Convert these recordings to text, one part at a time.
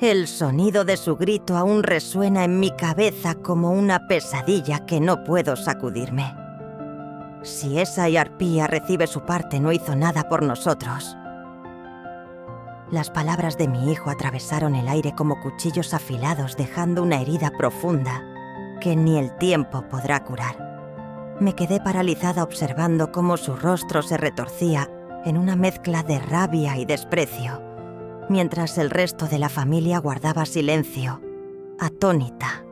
El sonido de su grito aún resuena en mi cabeza como una pesadilla que no puedo sacudirme. Si esa arpía recibe su parte, no hizo nada por nosotros. Las palabras de mi hijo atravesaron el aire como cuchillos afilados, dejando una herida profunda que ni el tiempo podrá curar. Me quedé paralizada observando cómo su rostro se retorcía en una mezcla de rabia y desprecio, mientras el resto de la familia guardaba silencio, atónita,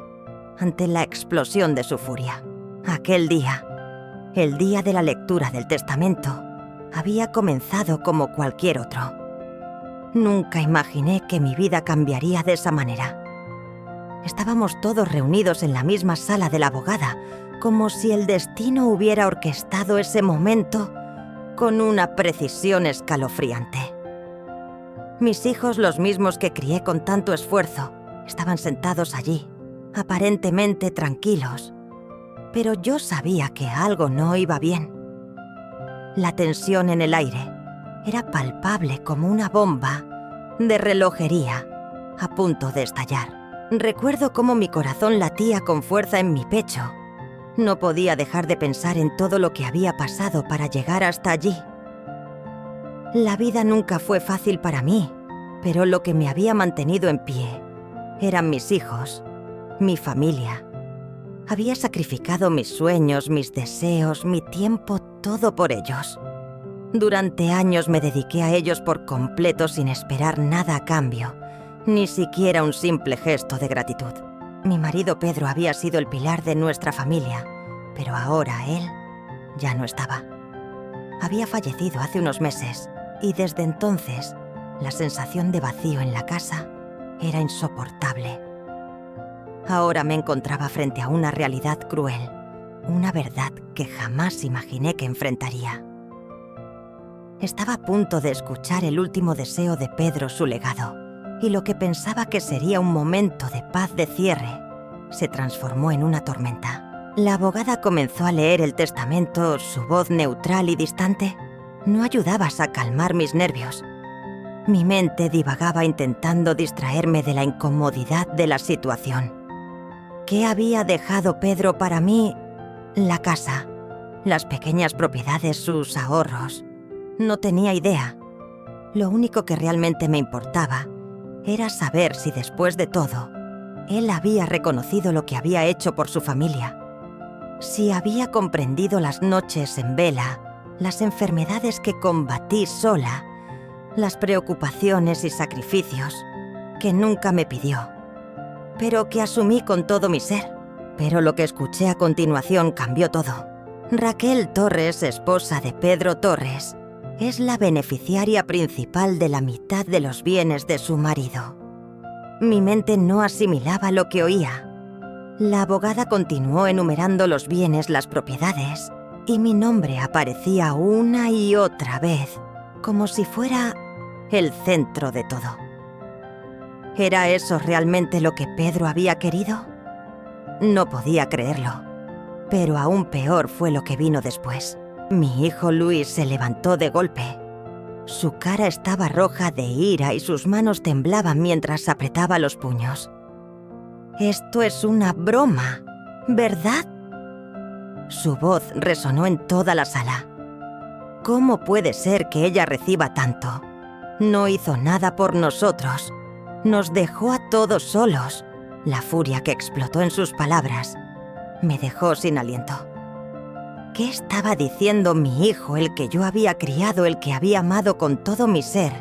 ante la explosión de su furia. Aquel día, el día de la lectura del testamento, había comenzado como cualquier otro. Nunca imaginé que mi vida cambiaría de esa manera. Estábamos todos reunidos en la misma sala de la abogada, como si el destino hubiera orquestado ese momento con una precisión escalofriante. Mis hijos, los mismos que crié con tanto esfuerzo, estaban sentados allí, aparentemente tranquilos, pero yo sabía que algo no iba bien. La tensión en el aire era palpable como una bomba de relojería a punto de estallar. Recuerdo cómo mi corazón latía con fuerza en mi pecho. No podía dejar de pensar en todo lo que había pasado para llegar hasta allí. La vida nunca fue fácil para mí, pero lo que me había mantenido en pie eran mis hijos, mi familia. Había sacrificado mis sueños, mis deseos, mi tiempo, todo por ellos. Durante años me dediqué a ellos por completo sin esperar nada a cambio, ni siquiera un simple gesto de gratitud. Mi marido Pedro había sido el pilar de nuestra familia, pero ahora él ya no estaba. Había fallecido hace unos meses y desde entonces la sensación de vacío en la casa era insoportable. Ahora me encontraba frente a una realidad cruel, una verdad que jamás imaginé que enfrentaría. Estaba a punto de escuchar el último deseo de Pedro, su legado, y lo que pensaba que sería un momento de paz de cierre se transformó en una tormenta. La abogada comenzó a leer el testamento, su voz neutral y distante no ayudaba a calmar mis nervios. Mi mente divagaba intentando distraerme de la incomodidad de la situación. ¿Qué había dejado Pedro para mí? La casa, las pequeñas propiedades, sus ahorros. No tenía idea. Lo único que realmente me importaba era saber si después de todo, él había reconocido lo que había hecho por su familia. Si había comprendido las noches en vela, las enfermedades que combatí sola, las preocupaciones y sacrificios que nunca me pidió, pero que asumí con todo mi ser. Pero lo que escuché a continuación cambió todo. Raquel Torres, esposa de Pedro Torres, es la beneficiaria principal de la mitad de los bienes de su marido. Mi mente no asimilaba lo que oía. La abogada continuó enumerando los bienes, las propiedades, y mi nombre aparecía una y otra vez, como si fuera el centro de todo. ¿Era eso realmente lo que Pedro había querido? No podía creerlo, pero aún peor fue lo que vino después. Mi hijo Luis se levantó de golpe. Su cara estaba roja de ira y sus manos temblaban mientras apretaba los puños. «Esto es una broma, ¿verdad?». Su voz resonó en toda la sala. ¿Cómo puede ser que ella reciba tanto? No hizo nada por nosotros. Nos dejó a todos solos. La furia que explotó en sus palabras me dejó sin aliento. ¿Qué estaba diciendo mi hijo, el que yo había criado, el que había amado con todo mi ser?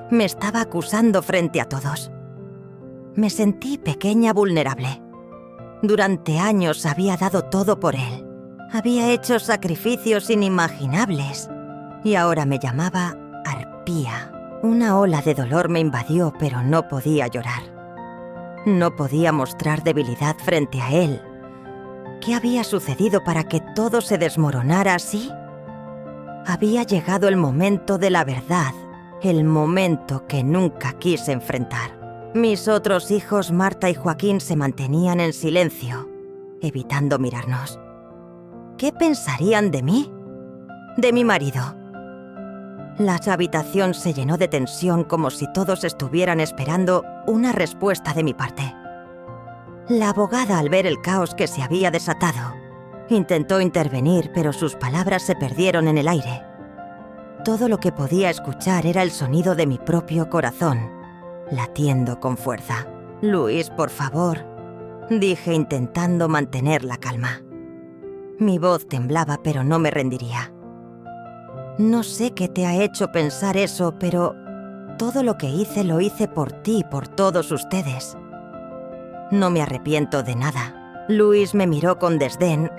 Me estaba acusando frente a todos. Me sentí pequeña, vulnerable. Durante años había dado todo por él. Había hecho sacrificios inimaginables. Y ahora me llamaba arpía. Una ola de dolor me invadió, pero no podía llorar. No podía mostrar debilidad frente a él. ¿Qué había sucedido para que todo se desmoronara así? Había llegado el momento de la verdad, el momento que nunca quise enfrentar. Mis otros hijos, Marta y Joaquín, se mantenían en silencio, evitando mirarnos. ¿Qué pensarían de mí? De mi marido. La habitación se llenó de tensión como si todos estuvieran esperando una respuesta de mi parte. La abogada, al ver el caos que se había desatado, intentó intervenir, pero sus palabras se perdieron en el aire. Todo lo que podía escuchar era el sonido de mi propio corazón, latiendo con fuerza. «Luis, por favor», dije intentando mantener la calma. Mi voz temblaba, pero no me rendiría. «No sé qué te ha hecho pensar eso, pero todo lo que hice lo hice por ti y por todos ustedes. No me arrepiento de nada». Luis me miró con desdén,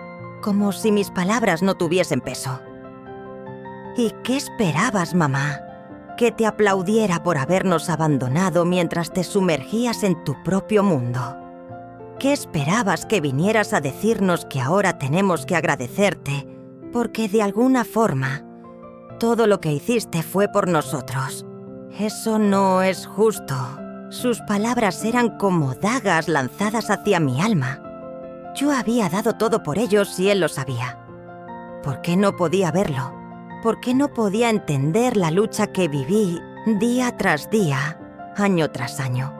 como si mis palabras no tuviesen peso. «¿Y qué esperabas, mamá? ¿Que te aplaudiera por habernos abandonado mientras te sumergías en tu propio mundo? ¿Qué esperabas que vinieras a decirnos que ahora tenemos que agradecerte porque de alguna forma todo lo que hiciste fue por nosotros? Eso no es justo». Sus palabras eran como dagas lanzadas hacia mi alma. Yo había dado todo por ellos y él lo sabía. ¿Por qué no podía verlo? ¿Por qué no podía entender la lucha que viví día tras día, año tras año?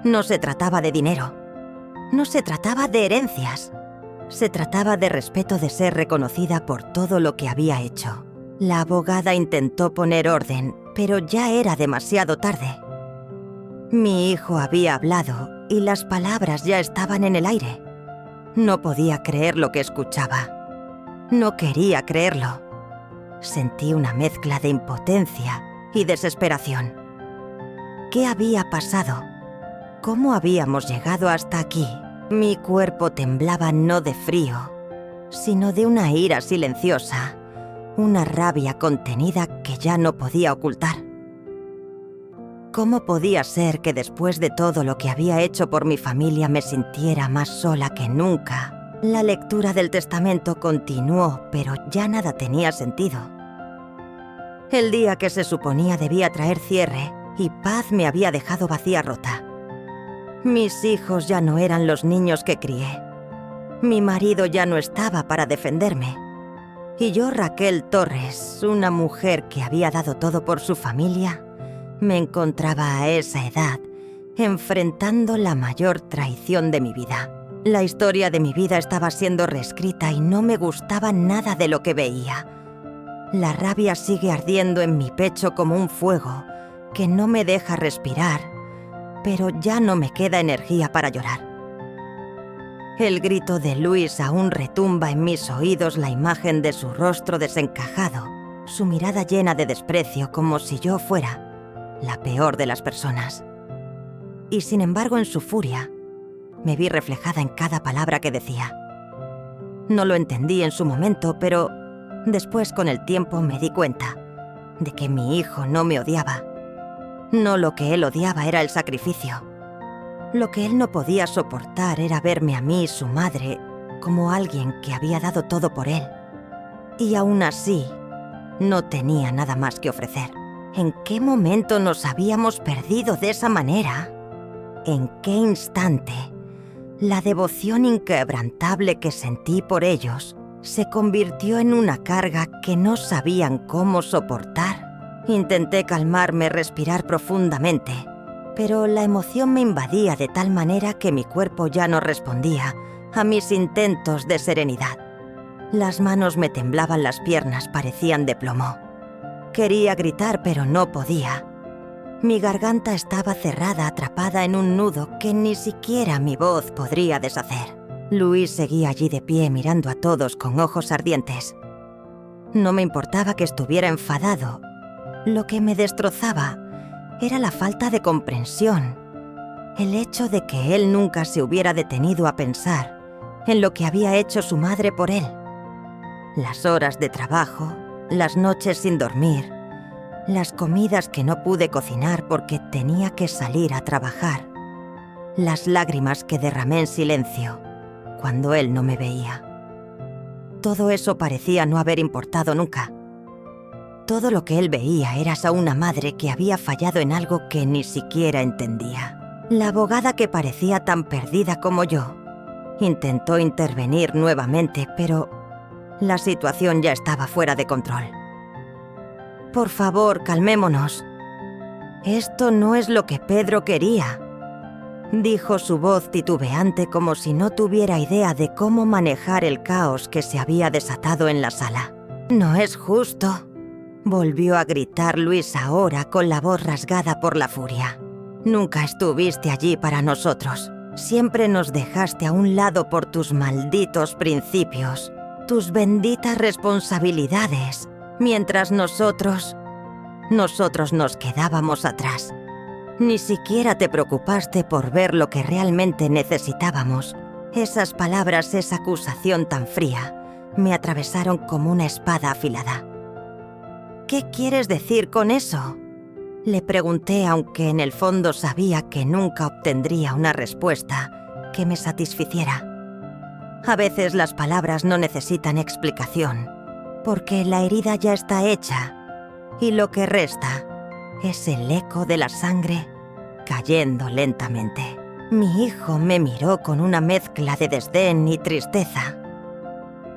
No se trataba de dinero. No se trataba de herencias. Se trataba de respeto, de ser reconocida por todo lo que había hecho. La abogada intentó poner orden, pero ya era demasiado tarde. Mi hijo había hablado y las palabras ya estaban en el aire. No podía creer lo que escuchaba. No quería creerlo. Sentí una mezcla de impotencia y desesperación. ¿Qué había pasado? ¿Cómo habíamos llegado hasta aquí? Mi cuerpo temblaba no de frío, sino de una ira silenciosa, una rabia contenida que ya no podía ocultar. ¿Cómo podía ser que después de todo lo que había hecho por mi familia me sintiera más sola que nunca? La lectura del testamento continuó, pero ya nada tenía sentido. El día que se suponía debía traer cierre y paz me había dejado vacía rota. Mis hijos ya no eran los niños que crié. Mi marido ya no estaba para defenderme. Y yo, Raquel Torres, una mujer que había dado todo por su familia, me encontraba a esa edad enfrentando la mayor traición de mi vida. La historia de mi vida estaba siendo reescrita y no me gustaba nada de lo que veía. La rabia sigue ardiendo en mi pecho como un fuego que no me deja respirar, pero ya no me queda energía para llorar. El grito de Luis aún retumba en mis oídos, la imagen de su rostro desencajado, su mirada llena de desprecio, como si yo fuera la peor de las personas. Y sin embargo, en su furia, me vi reflejada en cada palabra que decía. No lo entendí en su momento, pero después, con el tiempo, me di cuenta de que mi hijo no me odiaba. No, lo que él odiaba era el sacrificio. Lo que él no podía soportar era verme a mí, su madre, como alguien que había dado todo por él. Y aún así, no tenía nada más que ofrecer. ¿En qué momento nos habíamos perdido de esa manera? ¿En qué instante la devoción inquebrantable que sentí por ellos se convirtió en una carga que no sabían cómo soportar? Intenté calmarme, respirar profundamente, pero la emoción me invadía de tal manera que mi cuerpo ya no respondía a mis intentos de serenidad. Las manos me temblaban, las piernas parecían de plomo. Quería gritar, pero no podía. Mi garganta estaba cerrada, atrapada en un nudo que ni siquiera mi voz podría deshacer. Luis seguía allí de pie mirando a todos con ojos ardientes. No me importaba que estuviera enfadado. Lo que me destrozaba era la falta de comprensión. El hecho de que él nunca se hubiera detenido a pensar en lo que había hecho su madre por él. Las horas de trabajo, las noches sin dormir, las comidas que no pude cocinar porque tenía que salir a trabajar, las lágrimas que derramé en silencio cuando él no me veía. Todo eso parecía no haber importado nunca. Todo lo que él veía era a una madre que había fallado en algo que ni siquiera entendía. La abogada, que parecía tan perdida como yo, intentó intervenir nuevamente, pero la situación ya estaba fuera de control. Por favor, calmémonos. Esto no es lo que Pedro quería. dijo su voz titubeante como si no tuviera idea de cómo manejar el caos que se había desatado en la sala. «No es justo», volvió a gritar Luis ahora con la voz rasgada por la furia. «Nunca estuviste allí para nosotros. Siempre nos dejaste a un lado por tus malditos principios, tus benditas responsabilidades, mientras nosotros nos quedábamos atrás. Ni siquiera te preocupaste por ver lo que realmente necesitábamos». Esas palabras, esa acusación tan fría, me atravesaron como una espada afilada. «¿Qué quieres decir con eso?», le pregunté, aunque en el fondo sabía que nunca obtendría una respuesta que me satisficiera. A veces las palabras no necesitan explicación, porque la herida ya está hecha, y lo que resta es el eco de la sangre cayendo lentamente. Mi hijo me miró con una mezcla de desdén y tristeza.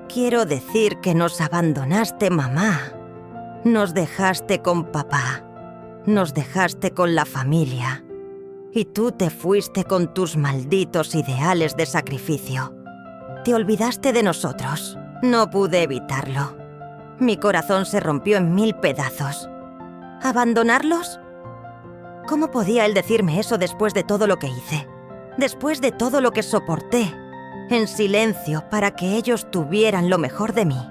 «Quiero decir que nos abandonaste, mamá. Nos dejaste con papá. Nos dejaste con la familia. Y tú te fuiste con tus malditos ideales de sacrificio. Te olvidaste de nosotros. No pude evitarlo. Mi corazón se rompió en 1000 pedazos. ¿Abandonarlos? ¿Cómo podía él decirme eso después de todo lo que hice? Después de todo lo que soporté, en silencio, para que ellos tuvieran lo mejor de mí.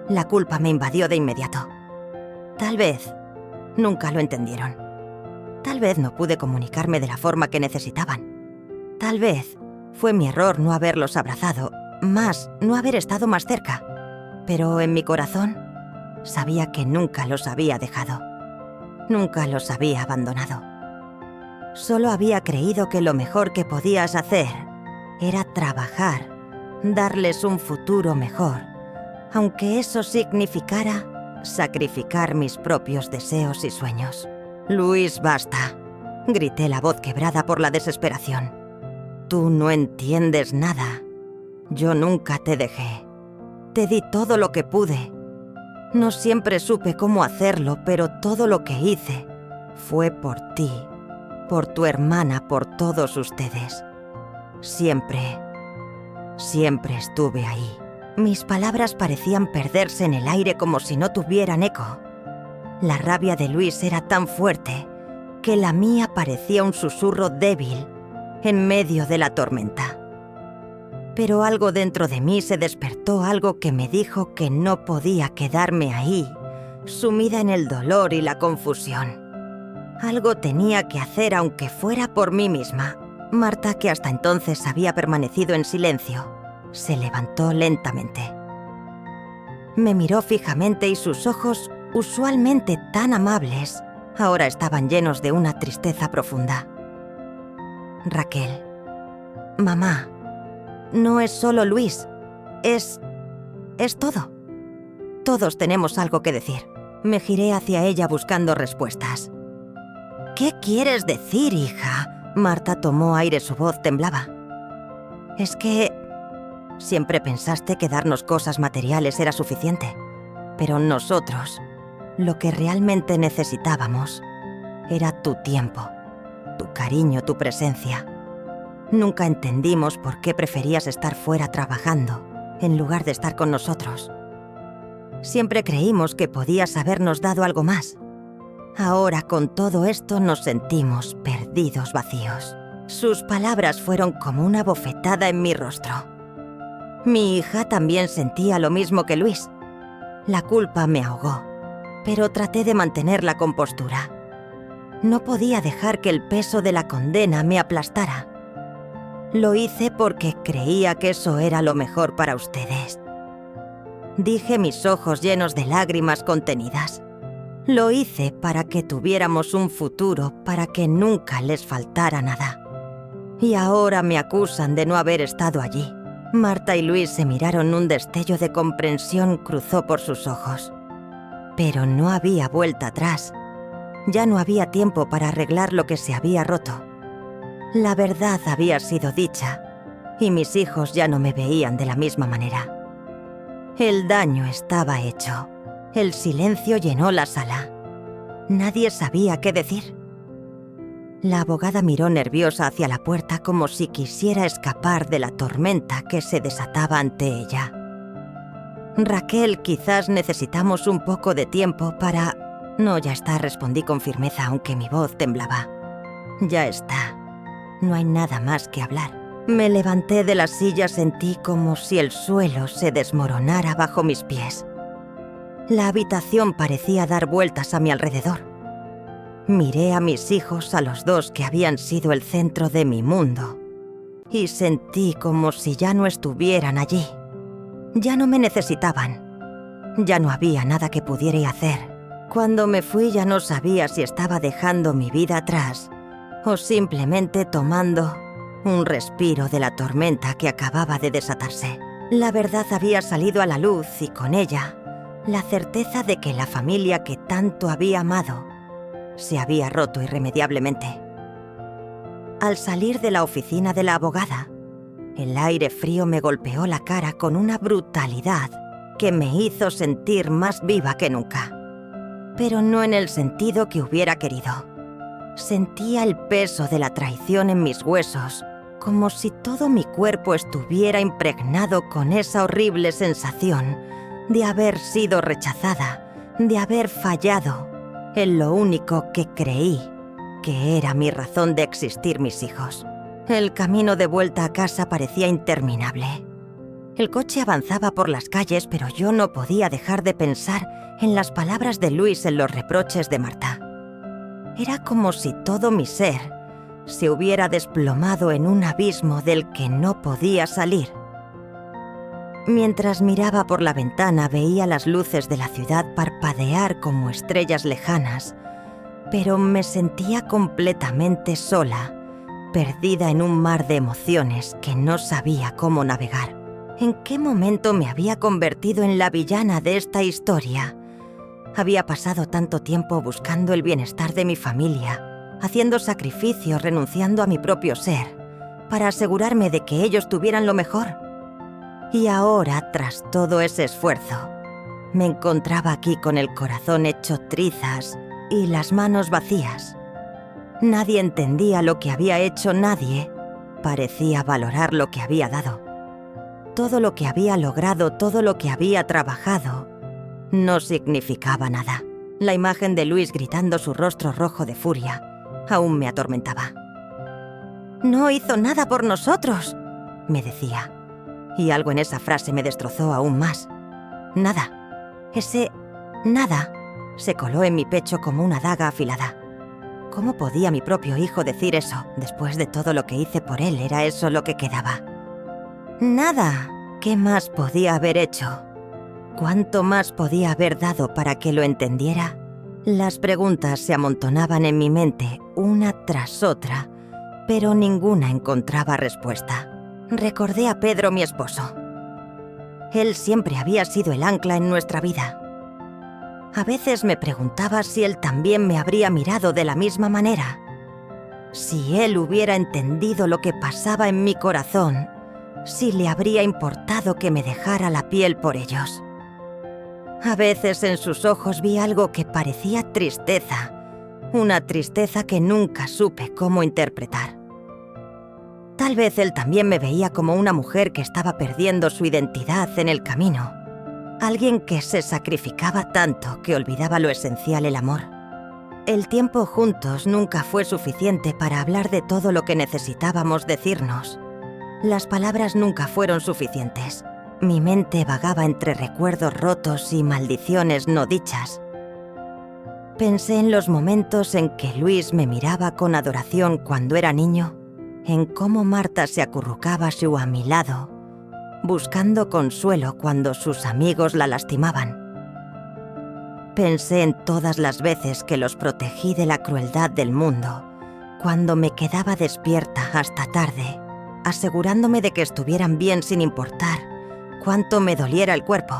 La culpa me invadió de inmediato. Tal vez nunca lo entendieron. Tal vez no pude comunicarme de la forma que necesitaban. Tal vez fue mi error no haberlos abrazado, más no haber estado más cerca. Pero en mi corazón sabía que nunca los había dejado. Nunca los había abandonado. Solo había creído que lo mejor que podías hacer era trabajar, darles un futuro mejor, aunque eso significara sacrificar mis propios deseos y sueños. «Luis, basta», grité, la voz quebrada por la desesperación. «Tú no entiendes nada. Yo nunca te dejé. Te di todo lo que pude. No siempre supe cómo hacerlo, pero todo lo que hice fue por ti, por tu hermana, por todos ustedes. Siempre estuve ahí». Mis palabras parecían perderse en el aire como si no tuvieran eco. La rabia de Luis era tan fuerte que la mía parecía un susurro débil en medio de la tormenta. Pero algo dentro de mí se despertó, algo que me dijo que no podía quedarme ahí, sumida en el dolor y la confusión. Algo tenía que hacer, aunque fuera por mí misma. Marta, que hasta entonces había permanecido en silencio, se levantó lentamente. Me miró fijamente y sus ojos, usualmente tan amables, ahora estaban llenos de una tristeza profunda. «Raquel, mamá, no es solo Luis, es todo. Todos tenemos algo que decir». Me giré hacia ella buscando respuestas. «¿Qué quieres decir, hija?», Marta tomó aire, su voz temblaba. «Es que siempre pensaste que darnos cosas materiales era suficiente, pero nosotros, lo que realmente necesitábamos, era tu tiempo, tu cariño, tu presencia. Nunca entendimos por qué preferías estar fuera trabajando, en lugar de estar con nosotros. Siempre creímos que podías habernos dado algo más. Ahora, con todo esto, nos sentimos perdidos, vacíos». Sus palabras fueron como una bofetada en mi rostro. Mi hija también sentía lo mismo que Luis. La culpa me ahogó, pero traté de mantener la compostura. No podía dejar que el peso de la condena me aplastara. Lo hice porque creía que eso era lo mejor para ustedes. Dije, mis ojos llenos de lágrimas contenidas. Lo hice para que tuviéramos un futuro, para que nunca les faltara nada. Y ahora me acusan de no haber estado allí. Marta y Luis se miraron, un destello de comprensión cruzó por sus ojos. Pero no había vuelta atrás. Ya no había tiempo para arreglar lo que se había roto. La verdad había sido dicha, y mis hijos ya no me veían de la misma manera. El daño estaba hecho. El silencio llenó la sala. Nadie sabía qué decir. La abogada miró nerviosa hacia la puerta como si quisiera escapar de la tormenta que se desataba ante ella. Raquel, quizás necesitamos un poco de tiempo para... No, ya está, respondí con firmeza, aunque mi voz temblaba. Ya está. No hay nada más que hablar. Me levanté de la silla, sentí como si el suelo se desmoronara bajo mis pies. La habitación parecía dar vueltas a mi alrededor. Miré a mis hijos, a los dos que habían sido el centro de mi mundo, y sentí como si ya no estuvieran allí. Ya no me necesitaban. Ya no había nada que pudiera hacer. Cuando me fui ya no sabía si estaba dejando mi vida atrás o simplemente tomando un respiro de la tormenta que acababa de desatarse. La verdad había salido a la luz y con ella la certeza de que la familia que tanto había amado se había roto irremediablemente. Al salir de la oficina de la abogada, el aire frío me golpeó la cara con una brutalidad que me hizo sentir más viva que nunca. Pero no en el sentido que hubiera querido. Sentía el peso de la traición en mis huesos, como si todo mi cuerpo estuviera impregnado con esa horrible sensación de haber sido rechazada, de haber fallado en lo único que creí que era mi razón de existir, mis hijos. El camino de vuelta a casa parecía interminable. El coche avanzaba por las calles, pero yo no podía dejar de pensar en las palabras de Luis, en los reproches de Marta. Era como si todo mi ser se hubiera desplomado en un abismo del que no podía salir. Mientras miraba por la ventana veía las luces de la ciudad parpadear como estrellas lejanas, pero me sentía completamente sola, perdida en un mar de emociones que no sabía cómo navegar. ¿En qué momento me había convertido en la villana de esta historia? Había pasado tanto tiempo buscando el bienestar de mi familia, haciendo sacrificios, renunciando a mi propio ser, para asegurarme de que ellos tuvieran lo mejor. Y ahora, tras todo ese esfuerzo, me encontraba aquí con el corazón hecho trizas y las manos vacías. Nadie entendía lo que había hecho, nadie parecía valorar lo que había dado. Todo lo que había logrado, todo lo que había trabajado, no significaba nada. La imagen de Luis gritando, su rostro rojo de furia, aún me atormentaba. «No hizo nada por nosotros», me decía. Y algo en esa frase me destrozó aún más. Nada. Ese nada se coló en mi pecho como una daga afilada. ¿Cómo podía mi propio hijo decir eso? Después de todo lo que hice por él, ¿era eso lo que quedaba? Nada. ¿Qué más podía haber hecho? ¿Cuánto más podía haber dado para que lo entendiera? Las preguntas se amontonaban en mi mente, una tras otra, pero ninguna encontraba respuesta. Recordé a Pedro, mi esposo. Él siempre había sido el ancla en nuestra vida. A veces me preguntaba si él también me habría mirado de la misma manera. Si él hubiera entendido lo que pasaba en mi corazón, si le habría importado que me dejara la piel por ellos. A veces en sus ojos vi algo que parecía tristeza, una tristeza que nunca supe cómo interpretar. Tal vez él también me veía como una mujer que estaba perdiendo su identidad en el camino. Alguien que se sacrificaba tanto que olvidaba lo esencial, el amor. El tiempo juntos nunca fue suficiente para hablar de todo lo que necesitábamos decirnos. Las palabras nunca fueron suficientes. Mi mente vagaba entre recuerdos rotos y maldiciones no dichas. Pensé en los momentos en que Luis me miraba con adoración cuando era niño, en cómo Marta se acurrucaba a mi lado, buscando consuelo cuando sus amigos la lastimaban. Pensé en todas las veces que los protegí de la crueldad del mundo, cuando me quedaba despierta hasta tarde, asegurándome de que estuvieran bien sin importar cuánto me doliera el cuerpo.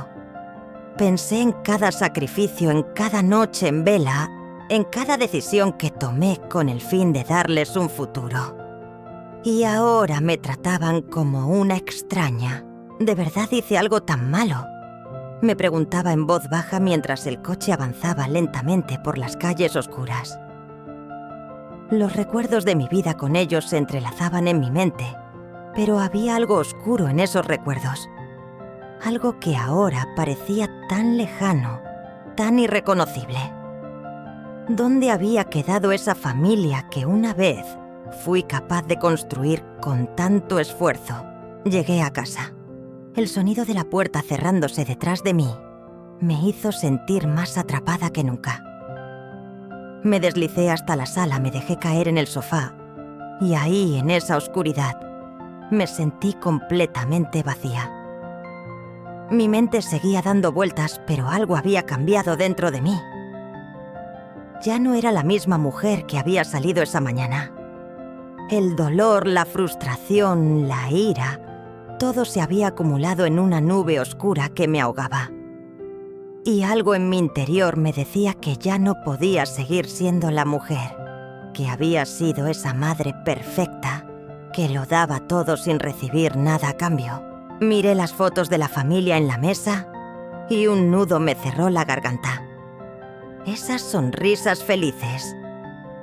Pensé en cada sacrificio, en cada noche en vela, en cada decisión que tomé con el fin de darles un futuro. Y ahora me trataban como una extraña. ¿De verdad hice algo tan malo? Me preguntaba en voz baja mientras el coche avanzaba lentamente por las calles oscuras. Los recuerdos de mi vida con ellos se entrelazaban en mi mente, pero había algo oscuro en esos recuerdos. Algo que ahora parecía tan lejano, tan irreconocible. ¿Dónde había quedado esa familia que una vez fui capaz de construir con tanto esfuerzo? Llegué a casa. El sonido de la puerta cerrándose detrás de mí me hizo sentir más atrapada que nunca. Me deslicé hasta la sala, me dejé caer en el sofá y ahí, en esa oscuridad, me sentí completamente vacía. Mi mente seguía dando vueltas, pero algo había cambiado dentro de mí. Ya no era la misma mujer que había salido esa mañana. El dolor, la frustración, la ira, todo se había acumulado en una nube oscura que me ahogaba. Y algo en mi interior me decía que ya no podía seguir siendo la mujer, que había sido esa madre perfecta, que lo daba todo sin recibir nada a cambio. Miré las fotos de la familia en la mesa y un nudo me cerró la garganta. Esas sonrisas felices,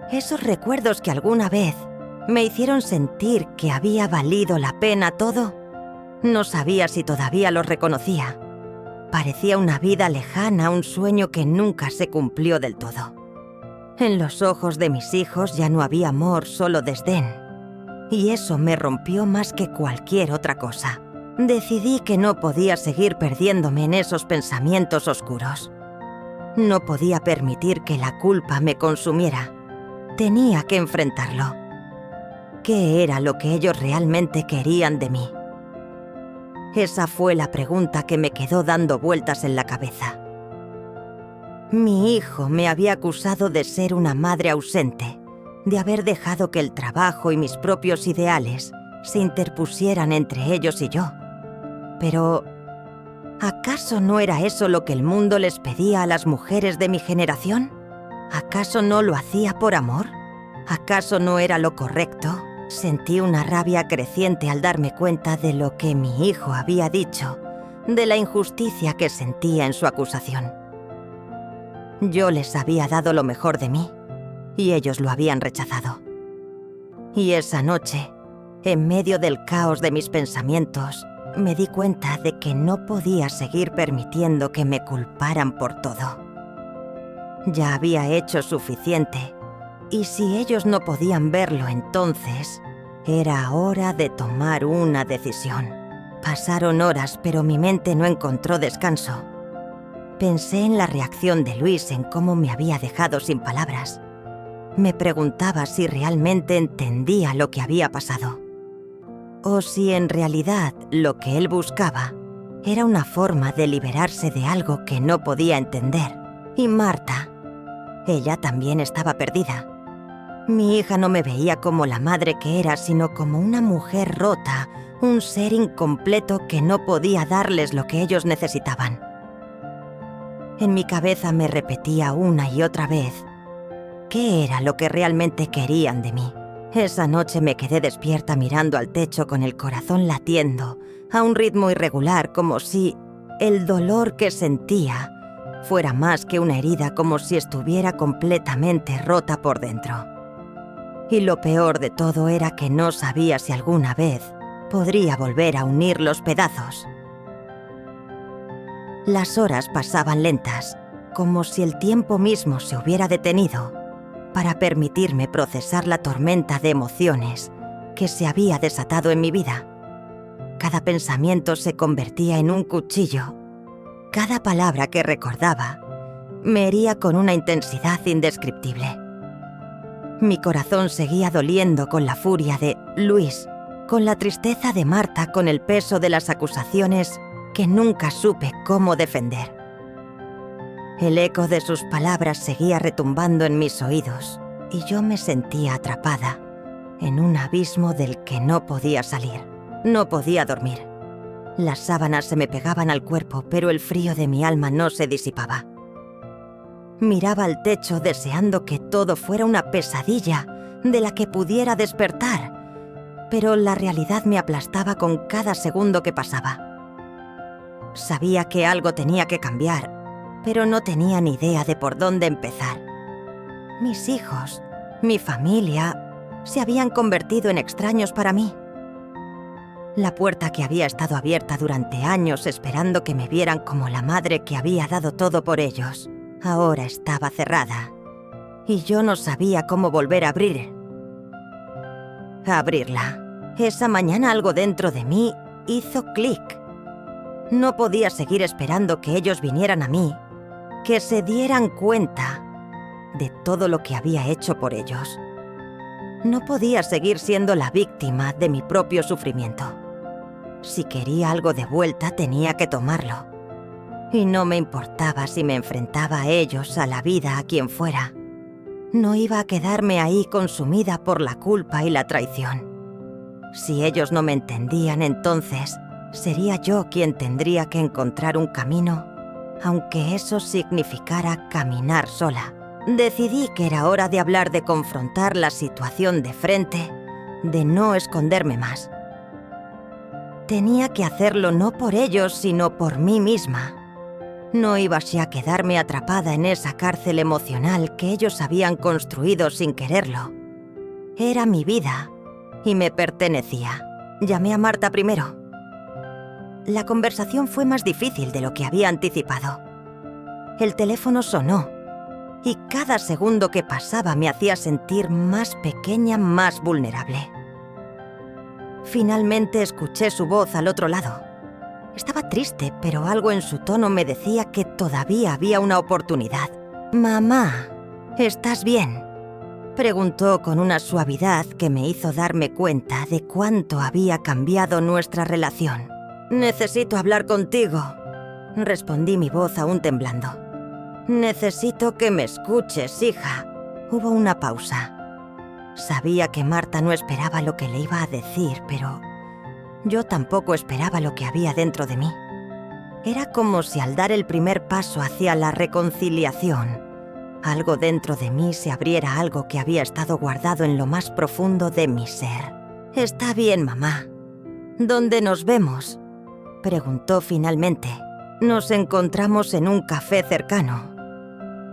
esos recuerdos que alguna vez me hicieron sentir que había valido la pena todo, no sabía si todavía los reconocía. Parecía una vida lejana, un sueño que nunca se cumplió del todo. En los ojos de mis hijos ya no había amor, solo desdén. Y eso me rompió más que cualquier otra cosa. Decidí que no podía seguir perdiéndome en esos pensamientos oscuros. No podía permitir que la culpa me consumiera. Tenía que enfrentarlo. ¿Qué era lo que ellos realmente querían de mí? Esa fue la pregunta que me quedó dando vueltas en la cabeza. Mi hijo me había acusado de ser una madre ausente, de haber dejado que el trabajo y mis propios ideales se interpusieran entre ellos y yo. Pero, ¿acaso no era eso lo que el mundo les pedía a las mujeres de mi generación? ¿Acaso no lo hacía por amor? ¿Acaso no era lo correcto? Sentí una rabia creciente al darme cuenta de lo que mi hijo había dicho, de la injusticia que sentía en su acusación. Yo les había dado lo mejor de mí, y ellos lo habían rechazado. Y esa noche, en medio del caos de mis pensamientos, me di cuenta de que no podía seguir permitiendo que me culparan por todo. Ya había hecho suficiente. Y si ellos no podían verlo entonces, era hora de tomar una decisión. Pasaron horas, pero mi mente no encontró descanso. Pensé en la reacción de Luis, en cómo me había dejado sin palabras. Me preguntaba si realmente entendía lo que había pasado. O si en realidad lo que él buscaba era una forma de liberarse de algo que no podía entender. Y Marta, ella también estaba perdida. Mi hija no me veía como la madre que era, sino como una mujer rota, un ser incompleto que no podía darles lo que ellos necesitaban. En mi cabeza me repetía una y otra vez qué era lo que realmente querían de mí. Esa noche me quedé despierta mirando al techo con el corazón latiendo a un ritmo irregular, como si el dolor que sentía fuera más que una herida, como si estuviera completamente rota por dentro. Y lo peor de todo era que no sabía si alguna vez podría volver a unir los pedazos. Las horas pasaban lentas, como si el tiempo mismo se hubiera detenido para permitirme procesar la tormenta de emociones que se había desatado en mi vida. Cada pensamiento se convertía en un cuchillo. Cada palabra que recordaba me hería con una intensidad indescriptible. Mi corazón seguía doliendo con la furia de Luis, con la tristeza de Marta, con el peso de las acusaciones que nunca supe cómo defender. El eco de sus palabras seguía retumbando en mis oídos y yo me sentía atrapada en un abismo del que no podía salir. No podía dormir. Las sábanas se me pegaban al cuerpo, pero el frío de mi alma no se disipaba. Miraba al techo deseando que todo fuera una pesadilla de la que pudiera despertar, pero la realidad me aplastaba con cada segundo que pasaba. Sabía que algo tenía que cambiar, pero no tenía ni idea de por dónde empezar. Mis hijos mi familia, se habían convertido en extraños para mí. La puerta que había estado abierta durante años esperando que me vieran como la madre que había dado todo por ellos, ahora estaba cerrada. Y yo no sabía cómo volver a abrirla. Esa mañana algo dentro de mí hizo clic. No podía seguir esperando que ellos vinieran a mí, que se dieran cuenta de todo lo que había hecho por ellos. No podía seguir siendo la víctima de mi propio sufrimiento. Si quería algo de vuelta, tenía que tomarlo. Y no me importaba si me enfrentaba a ellos, a la vida, a quien fuera. No iba a quedarme ahí consumida por la culpa y la traición. Si ellos no me entendían, entonces sería yo quien tendría que encontrar un camino, aunque eso significara caminar sola. Decidí que era hora de hablar, de confrontar la situación de frente, de no esconderme más. Tenía que hacerlo no por ellos, sino por mí misma. No iba así a quedarme atrapada en esa cárcel emocional que ellos habían construido sin quererlo. Era mi vida y me pertenecía. Llamé a Marta primero. La conversación fue más difícil de lo que había anticipado. El teléfono sonó y cada segundo que pasaba me hacía sentir más pequeña, más vulnerable. Finalmente escuché su voz al otro lado. Estaba triste, pero algo en su tono me decía que todavía había una oportunidad. «Mamá, ¿estás bien?», preguntó con una suavidad que me hizo darme cuenta de cuánto había cambiado nuestra relación. «Necesito hablar contigo», respondí, mi voz aún temblando. «Necesito que me escuches, hija». Hubo una pausa. Sabía que Marta no esperaba lo que le iba a decir, pero yo tampoco esperaba lo que había dentro de mí. Era como si al dar el primer paso hacia la reconciliación, algo dentro de mí se abriera, algo que había estado guardado en lo más profundo de mi ser. «Está bien, mamá. ¿Dónde nos vemos?», preguntó finalmente. Nos encontramos en un café cercano.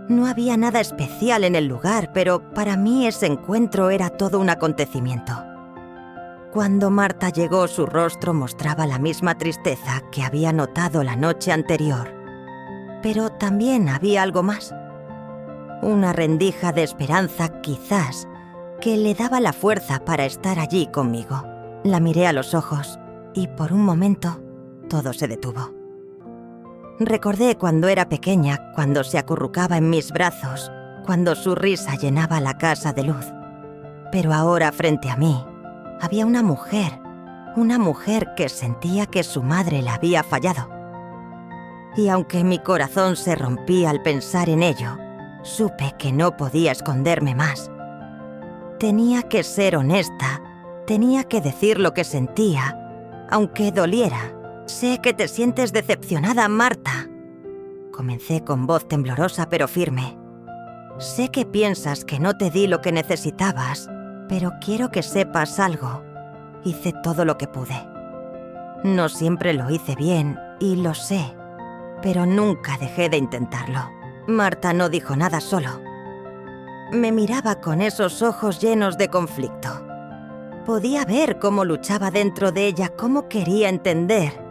No había nada especial en el lugar, pero para mí ese encuentro era todo un acontecimiento. Cuando Marta llegó, su rostro mostraba la misma tristeza que había notado la noche anterior. Pero también había algo más. Una rendija de esperanza, quizás, que le daba la fuerza para estar allí conmigo. La miré a los ojos y por un momento todo se detuvo. Recordé cuando era pequeña, cuando se acurrucaba en mis brazos, cuando su risa llenaba la casa de luz. Pero ahora, frente a mí, había una mujer que sentía que su madre la había fallado. Y aunque mi corazón se rompía al pensar en ello, supe que no podía esconderme más. Tenía que ser honesta, tenía que decir lo que sentía, aunque doliera. «Sé que te sientes decepcionada, Marta», comencé con voz temblorosa pero firme. «Sé que piensas que no te di lo que necesitabas, pero quiero que sepas algo. Hice todo lo que pude. No siempre lo hice bien, y lo sé, pero nunca dejé de intentarlo». Marta no dijo nada, solo me miraba con esos ojos llenos de conflicto. Podía ver cómo luchaba dentro de ella, cómo quería entender,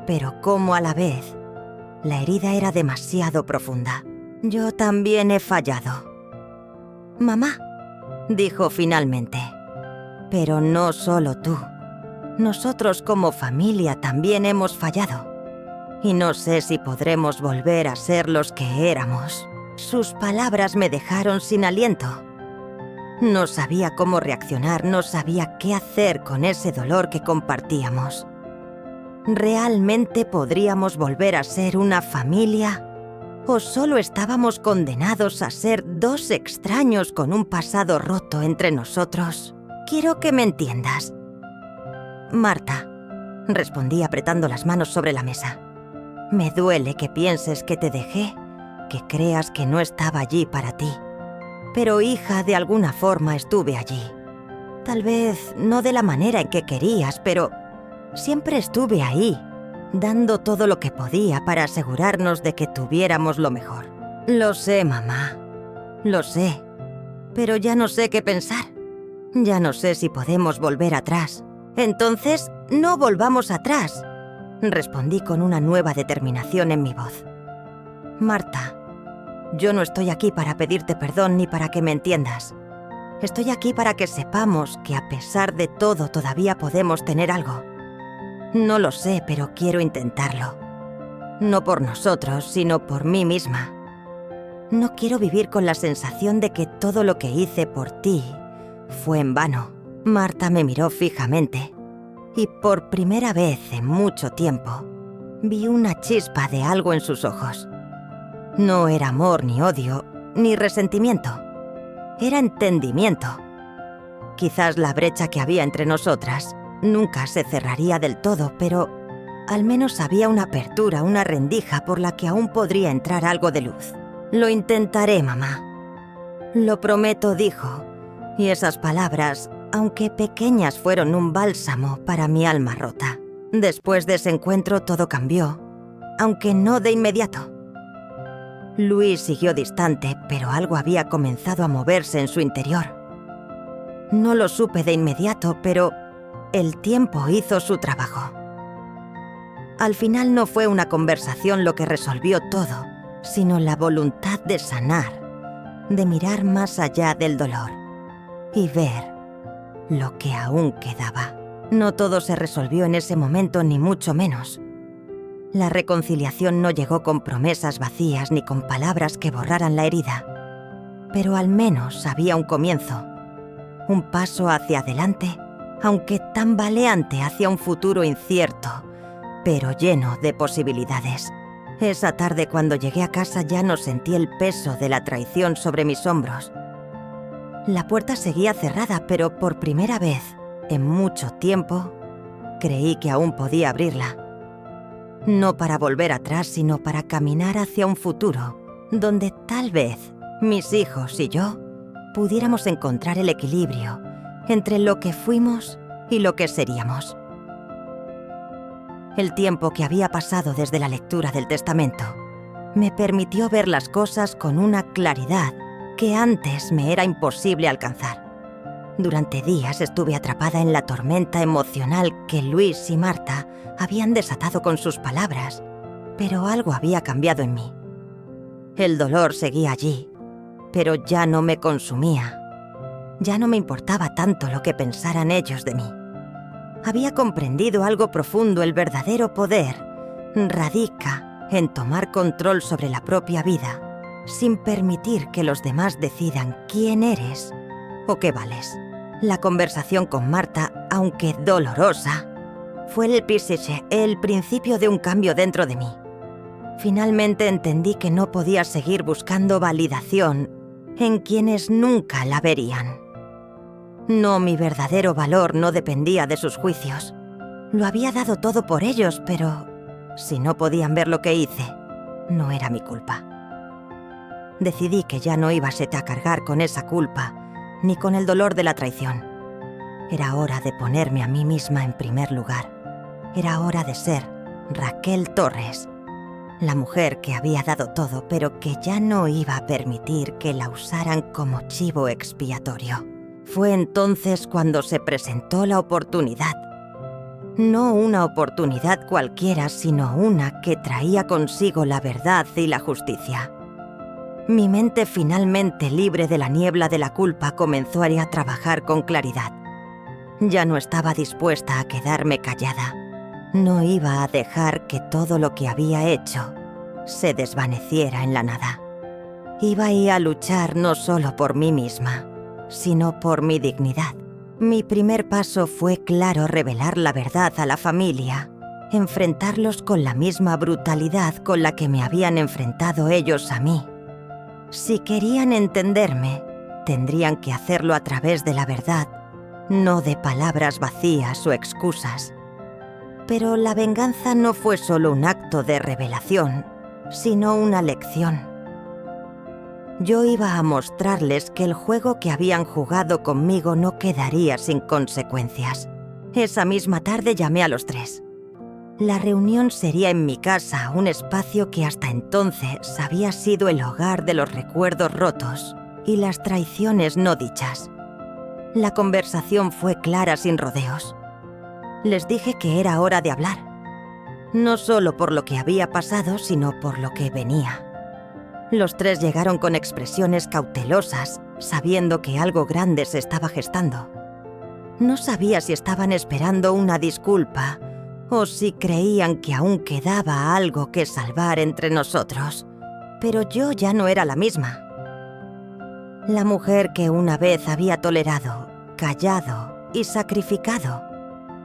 pero cómo a la vez la herida era demasiado profunda. «Yo también he fallado, mamá», dijo finalmente. «Pero no solo tú. Nosotros como familia también hemos fallado. Y no sé si podremos volver a ser los que éramos». Sus palabras me dejaron sin aliento. No sabía cómo reaccionar, no sabía qué hacer con ese dolor que compartíamos. ¿Realmente podríamos volver a ser una familia? ¿O solo estábamos condenados a ser dos extraños con un pasado roto entre nosotros? Quiero que me entiendas, Marta, respondí apretando las manos sobre la mesa. Me duele que pienses que te dejé, que creas que no estaba allí para ti. Pero, hija, de alguna forma estuve allí. Tal vez no de la manera en que querías, pero siempre estuve ahí, dando todo lo que podía para asegurarnos de que tuviéramos lo mejor. Lo sé, mamá, lo sé. pero ya no sé qué pensar. Ya no sé si podemos volver atrás. Entonces, no volvamos atrás, respondí con una nueva determinación en mi voz. Marta, yo no estoy aquí para pedirte perdón ni para que me entiendas. Estoy aquí para que sepamos que a pesar de todo todavía podemos tener algo. No lo sé, pero quiero intentarlo. No por nosotros, sino por mí misma. No quiero vivir con la sensación de que todo lo que hice por ti fue en vano. Marta me miró fijamente y por primera vez en mucho tiempo vi una chispa de algo en sus ojos. No era amor ni odio, ni resentimiento. Era entendimiento. Quizás la brecha que había entre nosotras nunca se cerraría del todo, pero al menos había una apertura, una rendija por la que aún podría entrar algo de luz. Lo intentaré, mamá. Lo prometo, dijo, y esas palabras, aunque pequeñas, fueron un bálsamo para mi alma rota. Después de ese encuentro todo cambió, aunque no de inmediato. Luis siguió distante, pero algo había comenzado a moverse en su interior. No lo supe de inmediato, pero el tiempo hizo su trabajo. Al final no fue una conversación lo que resolvió todo, sino la voluntad de sanar, de mirar más allá del dolor y ver lo que aún quedaba. No todo se resolvió en ese momento, ni mucho menos. La reconciliación no llegó con promesas vacías ni con palabras que borraran la herida, pero al menos había un comienzo, un paso hacia adelante, aunque tambaleante hacia un futuro incierto, pero lleno de posibilidades. Esa tarde, cuando llegué a casa, ya no sentí el peso de la traición sobre mis hombros. La puerta seguía cerrada, pero por primera vez en mucho tiempo creí que aún podía abrirla. No para volver atrás, sino para caminar hacia un futuro donde tal vez mis hijos y yo pudiéramos encontrar el equilibrio entre lo que fuimos y lo que seríamos. El tiempo que había pasado desde la lectura del testamento me permitió ver las cosas con una claridad que antes me era imposible alcanzar. Durante días estuve atrapada en la tormenta emocional que Luis y Marta habían desatado con sus palabras, pero algo había cambiado en mí. El dolor seguía allí, pero ya no me consumía. Ya no me importaba tanto lo que pensaran ellos de mí. Había comprendido algo profundo: el verdadero poder radica en tomar control sobre la propia vida, sin permitir que los demás decidan quién eres o qué vales. La conversación con Marta, aunque dolorosa, fue el épice, el principio de un cambio dentro de mí. Finalmente entendí que no podía seguir buscando validación en quienes nunca la verían. No, mi verdadero valor no dependía de sus juicios. Lo había dado todo por ellos, pero si no podían ver lo que hice, no era mi culpa. Decidí que ya no iba a cargar con esa culpa, ni con el dolor de la traición. Era hora de ponerme a mí misma en primer lugar. Era hora de ser Raquel Torres, la mujer que había dado todo, pero que ya no iba a permitir que la usaran como chivo expiatorio. Fue entonces cuando se presentó la oportunidad. No una oportunidad cualquiera, sino una que traía consigo la verdad y la justicia. Mi mente, finalmente libre de la niebla de la culpa, comenzó a trabajar con claridad. Ya no estaba dispuesta a quedarme callada. No iba a dejar que todo lo que había hecho se desvaneciera en la nada. Iba a ir a luchar no solo por mí misma, sino por mi dignidad. Mi primer paso fue, claro, revelar la verdad a la familia, enfrentarlos con la misma brutalidad con la que me habían enfrentado ellos a mí. Si querían entenderme, tendrían que hacerlo a través de la verdad, no de palabras vacías o excusas. Pero la venganza no fue solo un acto de revelación, sino una lección. Yo iba a mostrarles que el juego que habían jugado conmigo no quedaría sin consecuencias. Esa misma tarde llamé a los tres. La reunión sería en mi casa, un espacio que hasta entonces había sido el hogar de los recuerdos rotos y las traiciones no dichas. La conversación fue clara sin rodeos. Les dije que era hora de hablar, no solo por lo que había pasado, sino por lo que venía. Los tres llegaron con expresiones cautelosas, sabiendo que algo grande se estaba gestando. No sabía si estaban esperando una disculpa o si creían que aún quedaba algo que salvar entre nosotros, pero yo ya no era la misma. La mujer que una vez había tolerado, callado y sacrificado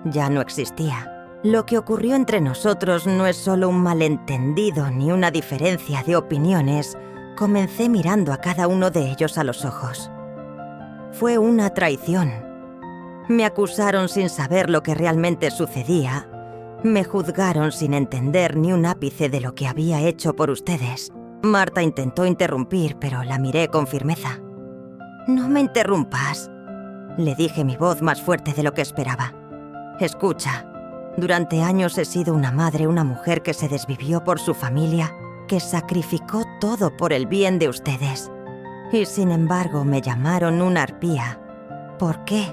ya no existía. Lo que ocurrió entre nosotros no es solo un malentendido ni una diferencia de opiniones. Comencé mirando a cada uno de ellos a los ojos. Fue una traición. Me acusaron sin saber lo que realmente sucedía. Me juzgaron sin entender ni un ápice de lo que había hecho por ustedes. Marta intentó interrumpir, pero la miré con firmeza. «No me interrumpas», le dije, mi voz más fuerte de lo que esperaba. «Escucha, durante años he sido una madre, una mujer que se desvivió por su familia, que sacrificó todo por el bien de ustedes. Y sin embargo me llamaron una arpía. ¿Por qué?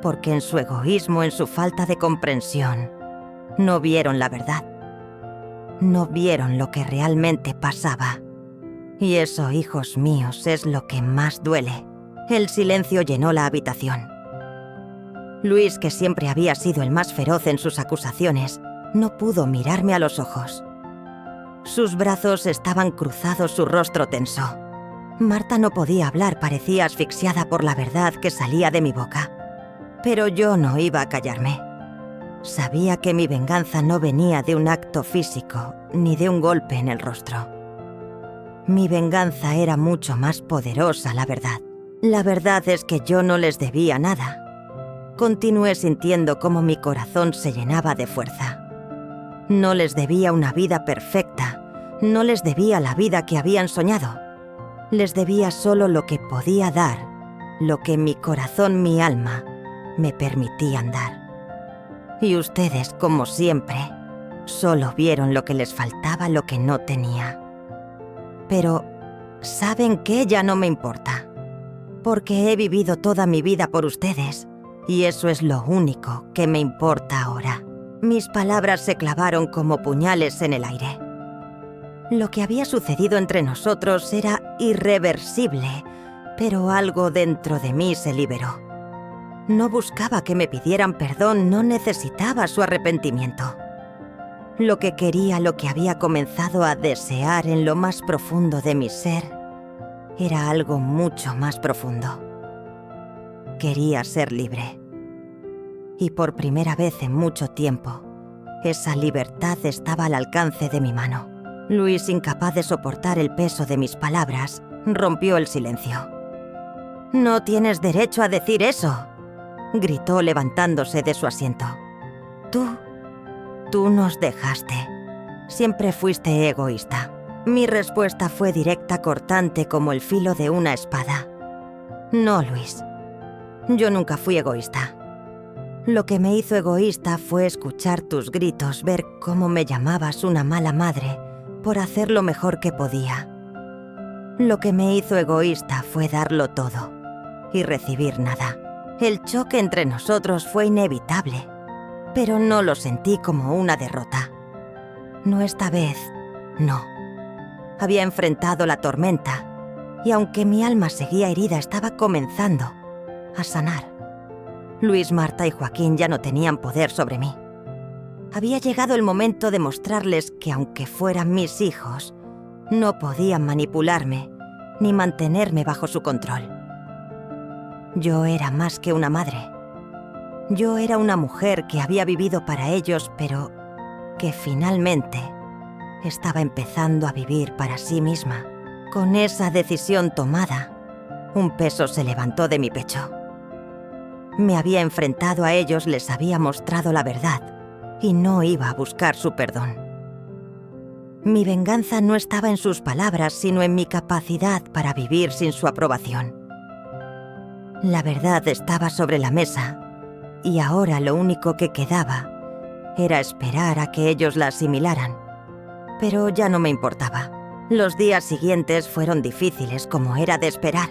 Porque en su egoísmo, en su falta de comprensión, no vieron la verdad. No vieron lo que realmente pasaba. Y eso, hijos míos, es lo que más duele». El silencio llenó la habitación. Luis, que siempre había sido el más feroz en sus acusaciones, no pudo mirarme a los ojos. Sus brazos estaban cruzados, su rostro tenso. Marta no podía hablar, parecía asfixiada por la verdad que salía de mi boca. Pero yo no iba a callarme. Sabía que mi venganza no venía de un acto físico, ni de un golpe en el rostro. Mi venganza era mucho más poderosa, la verdad. La verdad es que yo no les debía nada. Continué sintiendo cómo mi corazón se llenaba de fuerza. No les debía una vida perfecta, no les debía la vida que habían soñado. Les debía solo lo que podía dar, lo que mi corazón, mi alma, me permitían dar. Y ustedes, como siempre, solo vieron lo que les faltaba, lo que no tenía. Pero, ¿saben qué? Ya no me importa. Porque he vivido toda mi vida por ustedes, y eso es lo único que me importa ahora. Mis palabras se clavaron como puñales en el aire. Lo que había sucedido entre nosotros era irreversible, pero algo dentro de mí se liberó. No buscaba que me pidieran perdón, no necesitaba su arrepentimiento. Lo que quería, lo que había comenzado a desear en lo más profundo de mi ser, era algo mucho más profundo. Quería ser libre. Y por primera vez en mucho tiempo, esa libertad estaba al alcance de mi mano. Luis, incapaz de soportar el peso de mis palabras, rompió el silencio. «No tienes derecho a decir eso», gritó levantándose de su asiento. Tú nos dejaste. Siempre fuiste egoísta». Mi respuesta fue directa, cortante como el filo de una espada. «No, Luis. Yo nunca fui egoísta. Lo que me hizo egoísta fue escuchar tus gritos, ver cómo me llamabas una mala madre por hacer lo mejor que podía. Lo que me hizo egoísta fue darlo todo y recibir nada. El choque entre nosotros fue inevitable, pero no lo sentí como una derrota. No, esta vez, no. Había enfrentado la tormenta y aunque mi alma seguía herida, estaba comenzando a sanar. Luis, Marta y Joaquín ya no tenían poder sobre mí. Había llegado el momento de mostrarles que aunque fueran mis hijos, no podían manipularme ni mantenerme bajo su control. Yo era más que una madre. Yo era una mujer que había vivido para ellos, pero que finalmente estaba empezando a vivir para sí misma. Con esa decisión tomada, un peso se levantó de mi pecho. Me había enfrentado a ellos, les había mostrado la verdad y no iba a buscar su perdón. Mi venganza no estaba en sus palabras, sino en mi capacidad para vivir sin su aprobación. La verdad estaba sobre la mesa y ahora lo único que quedaba era esperar a que ellos la asimilaran. Pero ya no me importaba. Los días siguientes fueron difíciles, como era de esperar.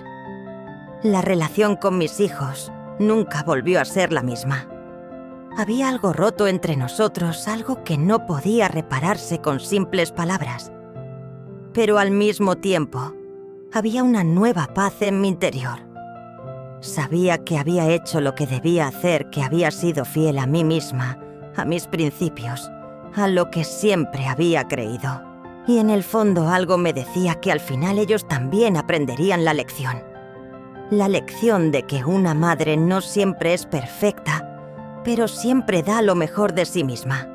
La relación con mis hijos nunca volvió a ser la misma. Había algo roto entre nosotros, algo que no podía repararse con simples palabras. Pero al mismo tiempo, había una nueva paz en mi interior. Sabía que había hecho lo que debía hacer, que había sido fiel a mí misma, a mis principios, a lo que siempre había creído. Y en el fondo algo me decía que al final ellos también aprenderían la lección. La lección de que una madre no siempre es perfecta, pero siempre da lo mejor de sí misma.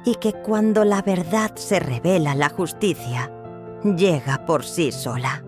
Y que cuando la verdad se revela, la justicia llega por sí sola.